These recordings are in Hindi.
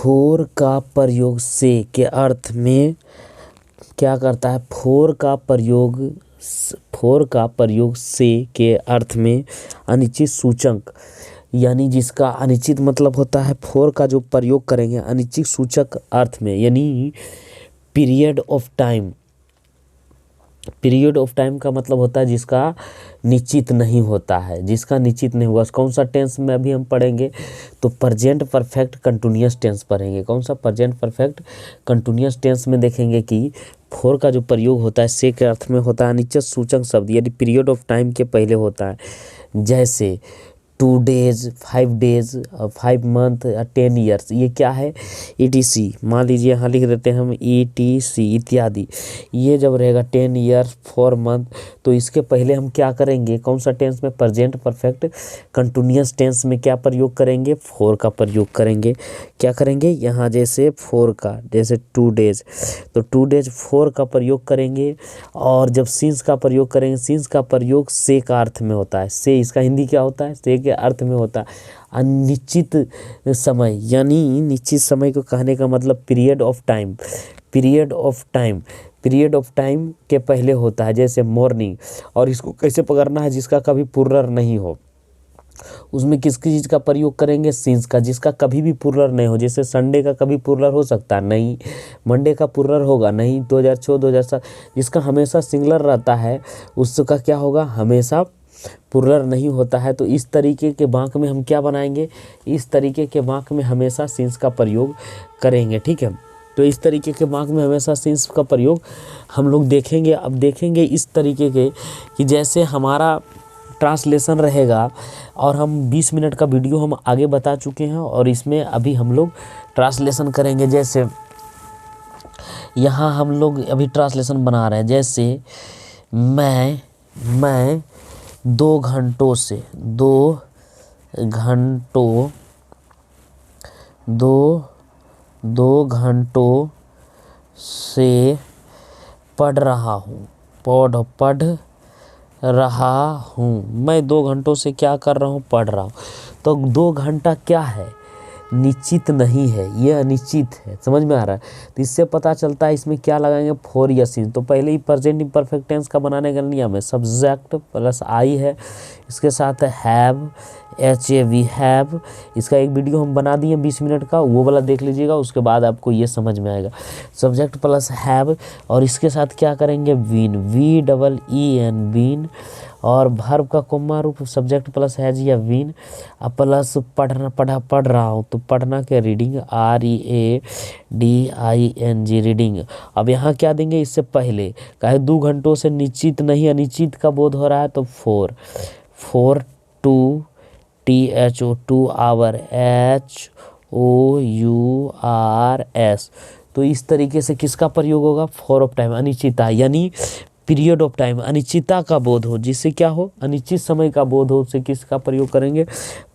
फोर का प्रयोग से के अर्थ में क्या करता है? फोर का प्रयोग से के अर्थ में अनिश्चित सूचक, यानी जिसका अनिश्चित मतलब होता है, फोर का जो प्रयोग करेंगे अनिश्चित सूचक अर्थ में, यानी period of time. Period of time का मतलब होता है जिसका निश्चित नहीं होता है, जिसका निश्चित नहीं होगा। कौन सा टेंस में अभी हम पढ़ेंगे? तो प्रेजेंट परफेक्ट कंटिन्यूअस टेंस पढ़ेंगे। कौन सा? प्रेजेंट परफेक्ट कंटिन्यूअस टेंस में देखेंगे कि फोर का जो प्रयोग होता है से के अर्थ में होता है अनिश्चित सूचक शब्द, यदि पीरियड ऑफ टाइम के पहले होता है। जैसे 2 डेज, 5 डेज, 5 मंथ, 10 ईयर्स, ये क्या है? ETC। मान लीजिए यहाँ लिख देते हैं हम ETC इत्यादि। ये जब रहेगा 10 ईयर्स, 4 मंथ, तो इसके पहले हम क्या करेंगे? कौन सा टेंस में? प्रेजेंट परफेक्ट कंटिन्यूअस टेंस में क्या प्रयोग करेंगे? फोर का प्रयोग करेंगे। क्या करेंगे? यहाँ जैसे फोर का, जैसे 2 डेज, तो 2 डेज फोर का प्रयोग करेंगे। और जब सिंस का प्रयोग करेंगे, सिंस का प्रयोग से का अर्थ में होता है। से इसका हिंदी क्या होता है? से के अर्थ में होता है अनिश्चित समय, यानी निश्चित समय को कहने का मतलब period of time. Period of time, period of time के पहले होता है। जैसे मॉर्निंग, और इसको कैसे पकड़ना है? जिसका कभी प्लुरल नहीं हो, उसमें किसकी चीज़ का प्रयोग करेंगे? सिंस का, जिसका कभी भी प्लुरल नहीं हो। जैसे संडे का कभी प्लुरल हो सकता है? नहीं। मंडे का प्लुरल होगा? नहीं। 2006, 2007, जिसका हमेशा सिंगुलर रहता है उसका क्या होगा? हमेशा प्लुरल नहीं होता है। तो इस तरीके के वाक्य में हम क्या बनाएंगे? इस तरीके के वाक्य में हमेशा सिंस का प्रयोग करेंगे। ठीक है, तो इस तरीके के वाक्य में हमेशा सिंस का प्रयोग हम लोग देखेंगे। अब देखेंगे इस तरीके के कि जैसे हमारा ट्रांसलेशन रहेगा, और हम 20 मिनट का वीडियो हम आगे बता चुके हैं, और इसमें अभी हम लोग ट्रांसलेशन करेंगे। जैसे यहाँ हम लोग अभी ट्रांसलेशन बना रहे हैं। जैसे मैं 2 घंटों से 2 घंटों से पढ़ रहा हूँ। मैं 2 घंटों से क्या कर रहा हूँ? पढ़ रहा हूँ। तो 2 घंटा क्या है? निश्चित नहीं है, ये अनिश्चित है। समझ में आ रहा है? तो इससे पता चलता है इसमें क्या लगाएंगे? फोर या सिंस। तो पहले ही प्रेजेंट इम्परफेक्ट टेंस का बनाने का नियम है, सब्जेक्ट प्लस आई है, इसके साथ हैव, HAV हैव। इसका एक वीडियो हम बना दिए 20 मिनट का, वो वाला देख लीजिएगा, उसके बाद आपको ये समझ में आएगा। सब्जेक्ट प्लस हैव, और इसके साथ क्या करेंगे? Been, VEEN, been. और वर्ब का कोमा रूप सब्जेक्ट प्लस हैज या बीन, प्लस पढ़ रहा हूँ, तो पढ़ना के रीडिंग, READING, रीडिंग। अब यहाँ क्या देंगे? इससे पहले कहे 2 घंटों से निश्चित नहीं, अनिश्चित का बोध हो रहा है, तो 4 2 THO 2 आवर HOURS। तो इस तरीके से किसका प्रयोग होगा? फोर ऑफ टाइम, अनिश्चितता, यानी पीरियड ऑफ टाइम, अनिश्चितता का बोध हो, जिससे क्या हो? अनिश्चित समय का बोध हो, उससे किसका प्रयोग करेंगे?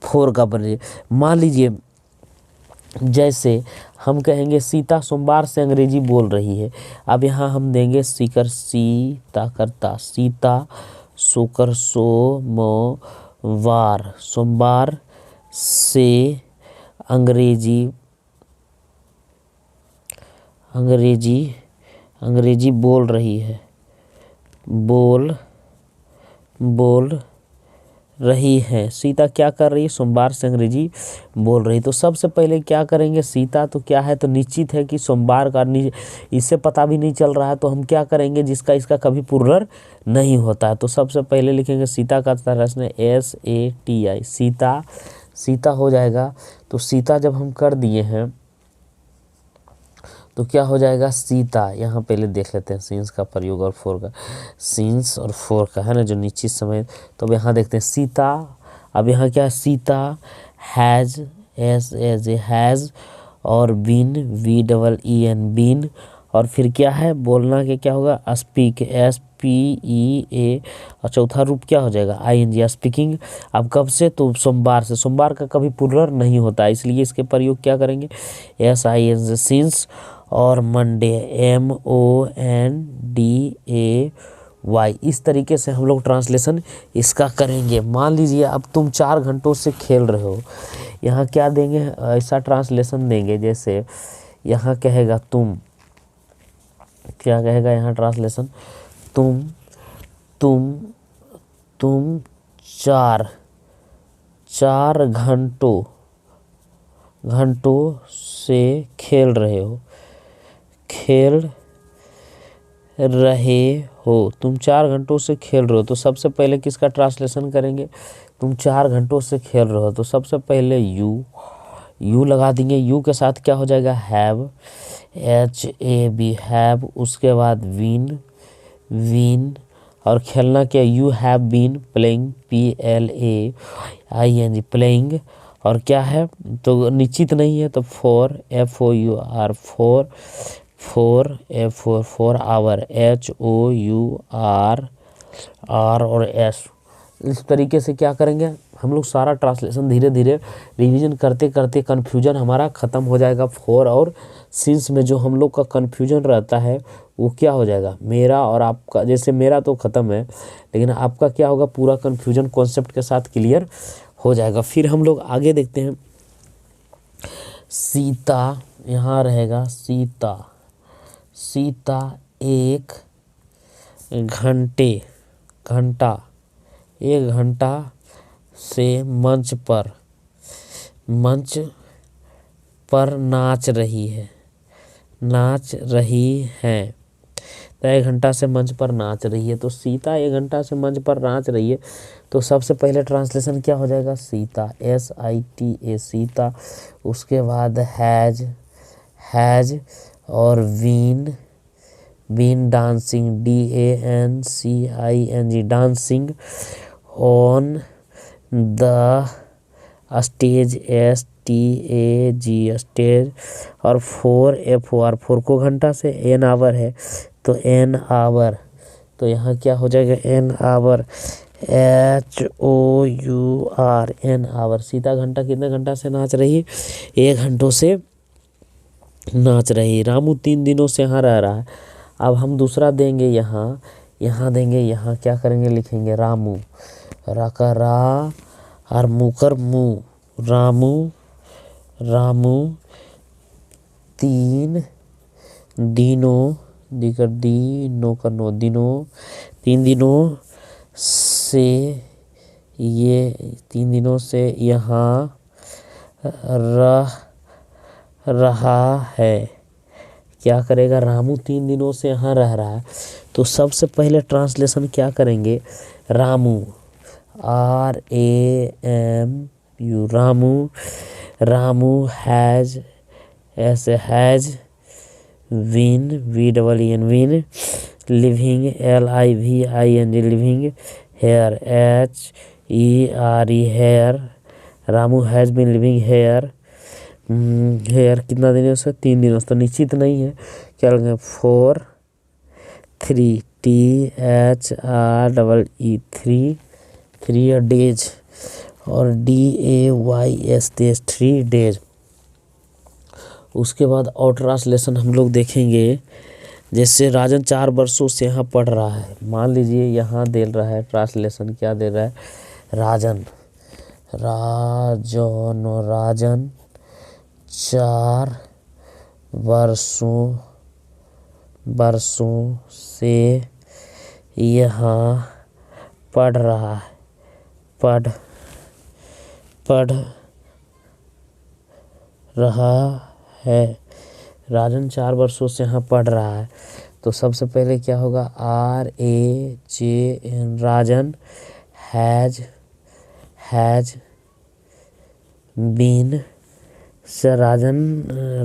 फोर का प्रयोग। मान लीजिए जैसे हम कहेंगे सीता सोमवार से अंग्रेजी बोल रही है। अब यहाँ हम देंगे सीकर, सीता करता, सीता सोकर सोमवार, सोमवार से अंग्रेजी बोल रही है, बोल रही है। सीता क्या कर रही है? सोमवार से अंग्रेजी बोल रही। तो सबसे पहले क्या करेंगे? सीता तो क्या है? तो निश्चित है कि सोमवार का, इससे पता भी नहीं चल रहा है, तो हम क्या करेंगे? जिसका इसका कभी प्लुरल नहीं होता है, तो सबसे पहले लिखेंगे सीता का तरह SATI, सीता, सीता हो जाएगा। तो सीता जब हम कर दिए हैं तो क्या हो जाएगा? सीता। यहाँ पहले देख लेते हैं सिंस का प्रयोग और फोर का, सिंस और फोर का है ना, जो निश्चित समय। तो अब यहाँ देखते हैं सीता। अब यहाँ क्या है? सीता हैज़, हैज़, और बीन, VEEN, बीन। और फिर क्या है? बोलना के क्या होगा? स्पीक, SPEA, और चौथा रूप क्या हो जाएगा? ING, speaking. अब कब से? तो सोमवार से। सोमवार का कभी प्लुरल नहीं होता, इसलिए इसके प्रयोग क्या करेंगे? SINS, since. और मंडे, MONDAY, वाई। इस तरीके से हम लोग ट्रांसलेशन इसका करेंगे। मान लीजिए अब तुम 4 घंटों से खेल रहे हो, यहाँ क्या देंगे, ऐसा ट्रांसलेशन देंगे जैसे यहाँ कहेगा तुम, क्या कहेगा यहाँ ट्रांसलेशन, तुम तुम तुम 4 घंटों से खेल रहे हो, तुम 4 घंटों से खेल रहे हो। तो सबसे पहले किसका ट्रांसलेशन करेंगे, तुम 4 घंटों से खेल रहे हो, तो सबसे पहले यू लगा देंगे। यू के साथ क्या हो जाएगा, हैव, HAV, हैव। उसके बाद विन और खेलना क्या, you have been playing, PLAING, playing. और क्या है, तो निश्चित नहीं है, तो four, FOUR, four hour, HOUR, और S। इस तरीके से क्या करेंगे हम लोग, सारा ट्रांसलेशन धीरे धीरे रिवीजन करते करते कन्फ्यूजन हमारा ख़त्म हो जाएगा। फोर और सिंस में जो हम लोग का कन्फ्यूजन रहता है वो क्या हो जाएगा, मेरा और आपका, जैसे मेरा तो ख़त्म है लेकिन आपका क्या होगा, पूरा कन्फ्यूजन कॉन्सेप्ट के साथ क्लियर हो जाएगा। फिर हम लोग आगे देखते हैं, सीता, यहाँ रहेगा सीता 1 घंटा से मंच पर नाच रही है। तो 1 घंटा से मंच पर नाच रही है, तो सीता 1 घंटा से मंच पर नाच रही है। तो सबसे पहले ट्रांसलेशन क्या हो जाएगा, सीता, SITA, सीता। उसके बाद हैज और been dancing, DANCING, dancing on the stage, STAG, stage. और FOR को घंटा से, N आवर है, तो N आवर, तो यहाँ क्या हो जाएगा, N hour, HOUR, N hour. Sita घंटा कितने घंटा से नाच रही है, 1 घंटों से नाच रही। रामू 3 दिनों से यहाँ रह रहा है। अब हम दूसरा देंगे, यहाँ देंगे, यहाँ क्या करेंगे, लिखेंगे रामू, रा का रा और मुकर मु, रामू 3 दिनों, दिकर दिनों का नो, दिनों, 3 दिनों से, ये 3 दिनों से यहाँ रहा है। क्या करेगा, रामू 3 दिनों से यहाँ रह रहा है। तो सबसे पहले ट्रांसलेशन क्या करेंगे, Ramu, RAMU, Ramu has, has been, VEEN, been, living, LIVING, living, here, HERE, here. Ramu has been living here, कितना दिनों से, 3 दिनों से। तो निश्चित नहीं है, क्या लगेगा, 4 3 THREE, 3 डेज, और DAYS, डेज, 3 डेज। उसके बाद और ट्रांसलेशन हम लोग देखेंगे, जैसे राजन 4 वर्षों से यहाँ पढ़ रहा है। मान लीजिए यहाँ दे रहा है ट्रांसलेशन, क्या दे रहा है, राजन 4 वर्षों से यहाँ पढ़ रहा है, पढ़ रहा है। राजन 4 वर्षों से यहाँ पढ़ रहा है। तो सबसे पहले क्या होगा, RAJN, Rajan has been,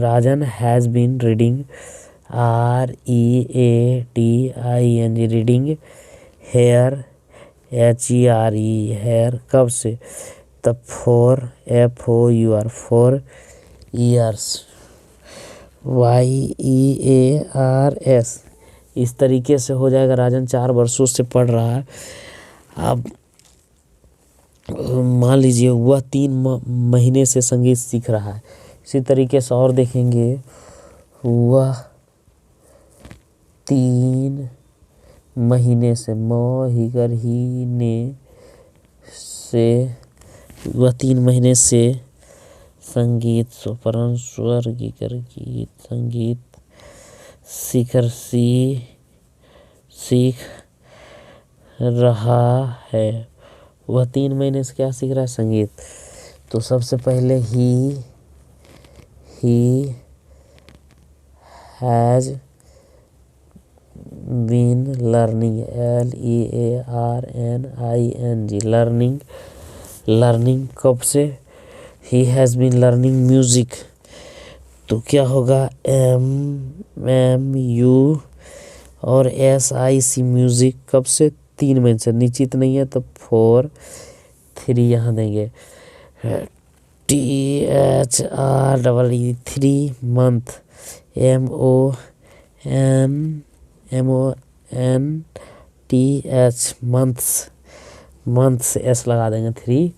Rajan has been reading, READING, reading, here, HERE, here. कब से, तब FOUR, 4 ईयर्स, YEARS। इस तरीके से हो जाएगा, राजन 4 वर्षों से पढ़ रहा है। अब मान लीजिए वह 3 महीने से संगीत सीख रहा है। इसी तरीके से और देखेंगे, वह 3 महीने से, म ही कर ही ने से, वह 3 महीने से संगीत, स्वपरण स्वर गीकर गीत, संगीत सीख रहा है। वह 3 महीने से क्या सीख रहा है? संगीत। तो सबसे पहले ही has been learning, LEARNING, learning कब से? He has been learning music. तो क्या होगा? MMU और SIC, म्यूजिक कब से? 3 महीने से। निश्चित नहीं है तो 4 3 यहाँ देंगे। THREE 3 month, MONTH months, S लगा देंगे, 3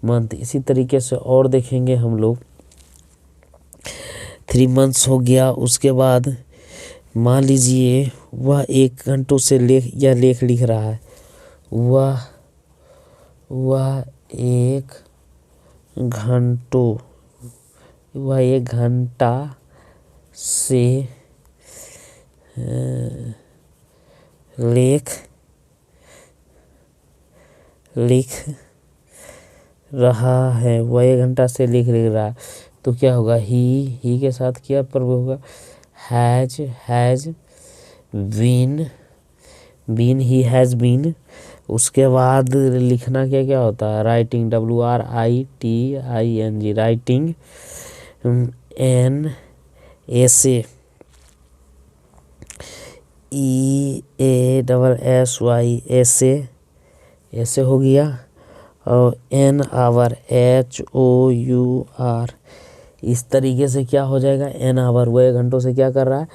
मंथ। इसी तरीके से और देखेंगे हम लोग। 3 मंथ्स हो गया। उसके बाद मान लीजिए वह 1 घंटों से लेख लिख रहा है। वह 1 घंटा से लिख रहा है। वह 1 घंटा से लिख रहा है। तो क्या होगा? ही के साथ क्या प्रयोग होगा? Has been, he has been. उसके बाद लिखना क्या क्या होता है? Writing, WRITING, writing. An essay, EASSY, ऐसे हो गया। और N आवर, HOUR। इस तरीके से क्या हो जाएगा? N hour. वह 1 घंटों से क्या कर रहा है?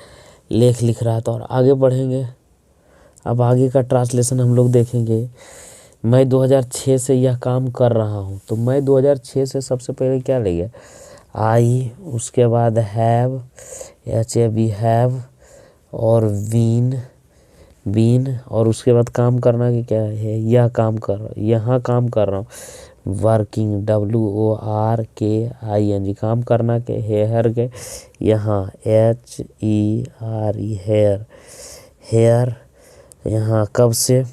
लिख रहा है। तो और आगे बढ़ेंगे। अब आगे का ट्रांसलेशन हम लोग देखेंगे। मैं 2006 से यह काम कर रहा हूँ। तो मैं 2006 से सबसे पहले क्या ले गया? आई, उसके बाद हैव, HAV हैव, और बीन, और उसके बाद काम करना कि क्या है? यह काम कर रहा हूँ, यहाँ काम कर रहा हूँ। वर्किंग, WORKING, काम करना के, हेयर के, यहाँ HERE, हेयर। यहाँ कब से?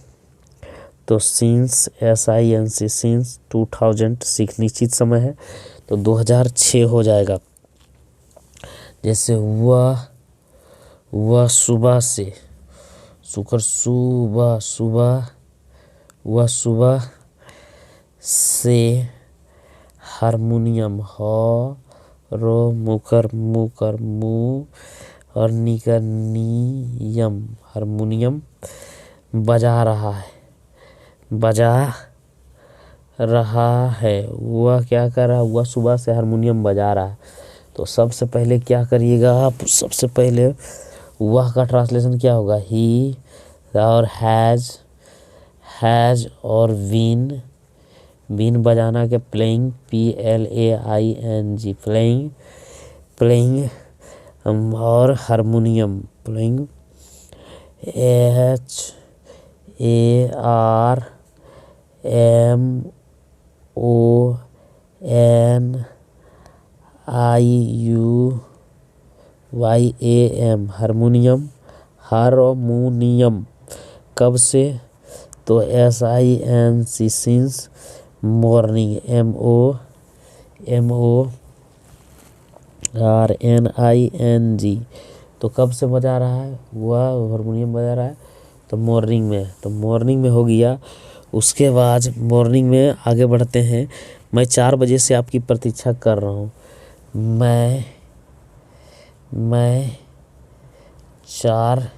तो सिंस, SINC, सिंस 2006, निश्चित समय है तो 2006 हो जाएगा। जैसे वह सुबह से, वह सुबह से हारमोनियम, मुकर मु, और निकर नियम, हारमोनियम बजा रहा है। वह क्या कर रहा है? वह सुबह से हारमोनियम बजा रहा है। तो सबसे पहले क्या करिएगा आप? सबसे पहले वह का ट्रांसलेशन क्या होगा? ही और हैज और बीन बजाना के, प्लेइंग, PLAING, प्लेइंग, और हारमोनियम, प्लेइंग, HARMONIUM, हारमोनियम कब से? तो SINC, सिंस मॉर्निंग, MORNING। तो कब से बजा रहा है? वह हारमोनियम बजा रहा है तो मॉर्निंग में। तो मॉर्निंग में हो गया। उसके बाद मॉर्निंग में आगे बढ़ते हैं। मैं 4 बजे से आपकी प्रतीक्षा कर रहा हूँ। मैं 4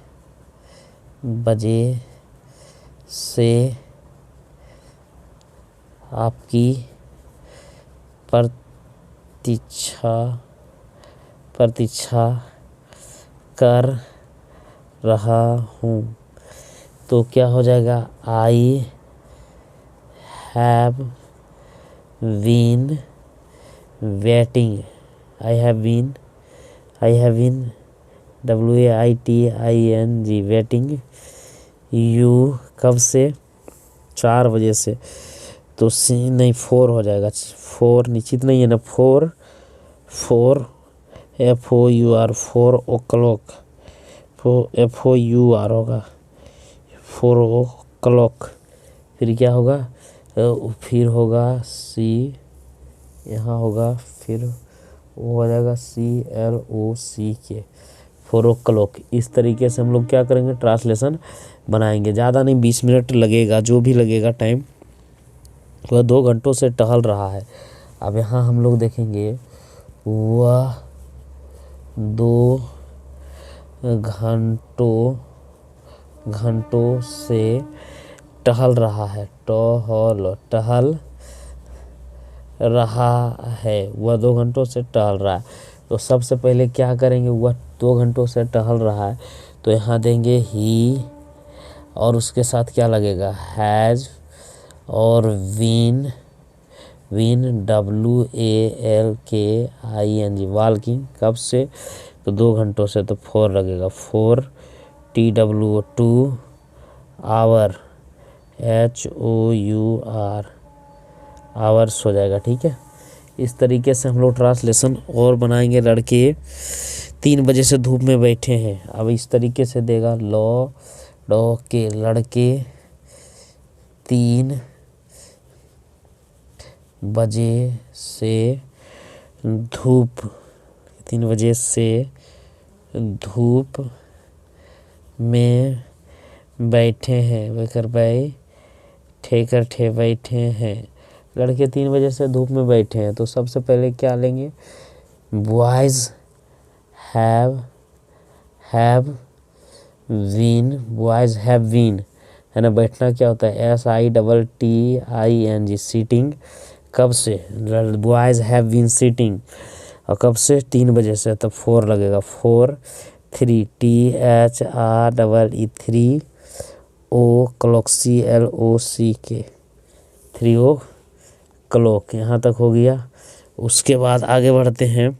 बजे से आपकी प्रतीक्षा कर रहा हूँ। तो क्या हो जाएगा? I have been waiting, I have been WAITING, waiting. You कब से, 4 बजे से, तो सी नहीं 4 हो जाएगा, 4 निश्चित नहीं है ना, 4 FOUR 4 ओ क्लॉक, FOUR होगा 4 ओ क्लॉक। फिर क्या होगा, फिर होगा सी, यहाँ होगा, फिर वो हो जाएगा CLOCK 4 ओ क्लॉक। इस तरीके से हम लोग क्या करेंगे, ट्रांसलेशन बनाएंगे। ज़्यादा नहीं, 20 मिनट लगेगा, जो भी लगेगा टाइम। वह 2 घंटों से टहल रहा है। अब यहाँ हम लोग देखेंगे, वह 2 घंटों से टहल रहा है, टहल रहा है, वह 2 घंटों से टहल रहा है। तो सबसे पहले क्या करेंगे, वह 2 घंटों से टहल रहा है, तो यहाँ देंगे ही, और उसके साथ क्या लगेगा, हैज़, और विन WALKING, वॉकिंग कब से, तो 2 घंटों से, तो 4 लगेगा, 4 TWO आवर HOUR आवर्स हो जाएगा। ठीक है, इस तरीके से हम लोग ट्रांसलेशन और बनाएंगे। लड़के 3 बजे से धूप में बैठे हैं। अब इस तरीके से देगा, के लड़के 3 बजे से धूप 3 बजे से धूप में बैठे हैं, बैठे हैं। लड़के 3 बजे से धूप में बैठे हैं, तो सबसे पहले क्या लेंगे, बॉयज़ हैव बीन, है ना। बैठना क्या होता है, SITTING, सीटिंग कब से, बॉयज़ हैव बीन सीटिंग, और कब से, 3 बजे से, तो 4 लगेगा, 4 3 THREE 3 ओ क्लॉक CLOCK 3 ओ क्लॉक। यहाँ तक हो गया। उसके बाद आगे बढ़ते हैं।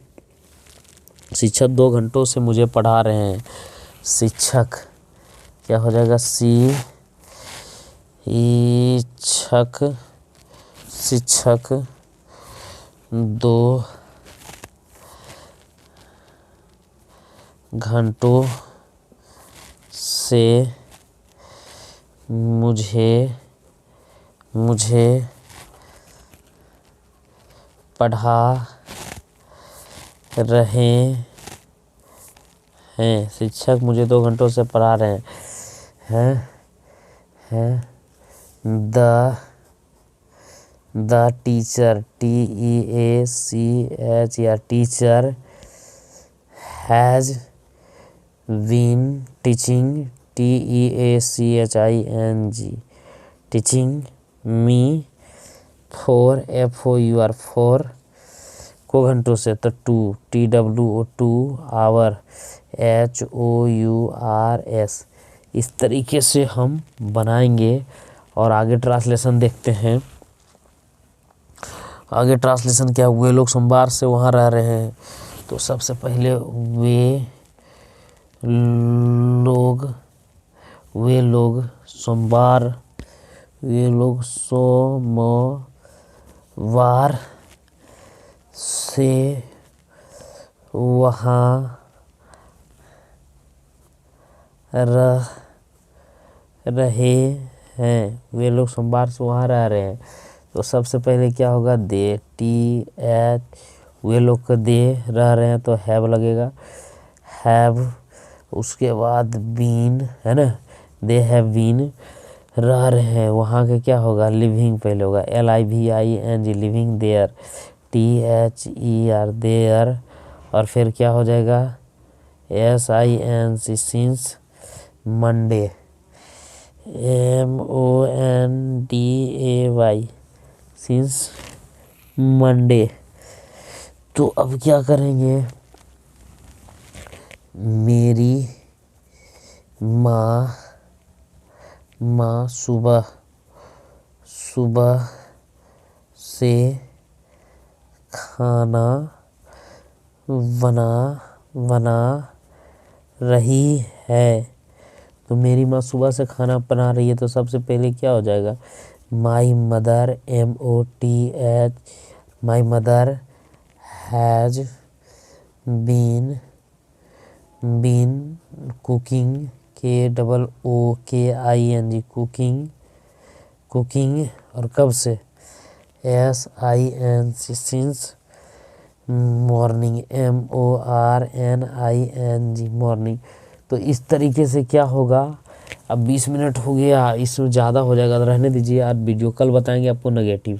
शिक्षक 2 घंटों से मुझे पढ़ा रहे हैं। शिक्षक क्या हो जाएगा, शिक्षक 2 घंटों से मुझे पढ़ा रहे हैं। शिक्षक मुझे 2 घंटों से पढ़ा रहे हैं। The teacher TEACH teacher has been teaching TEACHING teaching me 4 FOUR 4 को घंटों से, तो 2 TWO आवर HOURS। इस तरीके से हम बनाएंगे। और आगे ट्रांसलेशन देखते हैं। आगे ट्रांसलेशन क्या, वे लोग सोमवार से वहाँ रह रहे हैं, तो सबसे पहले वे लोग सोमवार से वहाँ रह रहे हैं। वे लोग सोमवार से वहाँ रह रहे हैं, तो सबसे पहले क्या होगा, दे TH, वे लोग का दे रह रहे हैं, तो हैव लगेगा, हैव। उसके बाद बीन, है ना, दे हैव बीन, रह रहे हैं। वहाँ के क्या होगा, लिविंग पहले होगा, LIVING living there, THER there, और फिर क्या हो जाएगा, SINC since, Monday MONDAY since Monday. तो अब क्या करेंगे, मेरी माँ सुबह से खाना बना रही है। तो मेरी माँ सुबह से खाना बना रही है, तो सबसे पहले क्या हो जाएगा, my mother, MOTH, my mother has been cooking, KOOKING, cooking, और कब से, SINC, since morning, MORNING, morning. तो इस तरीके से क्या होगा, अब 20 मिनट हो गया, इसमें ज़्यादा हो जाएगा तो रहने दीजिए, आज वीडियो कल बताएंगे आपको नेगेटिव।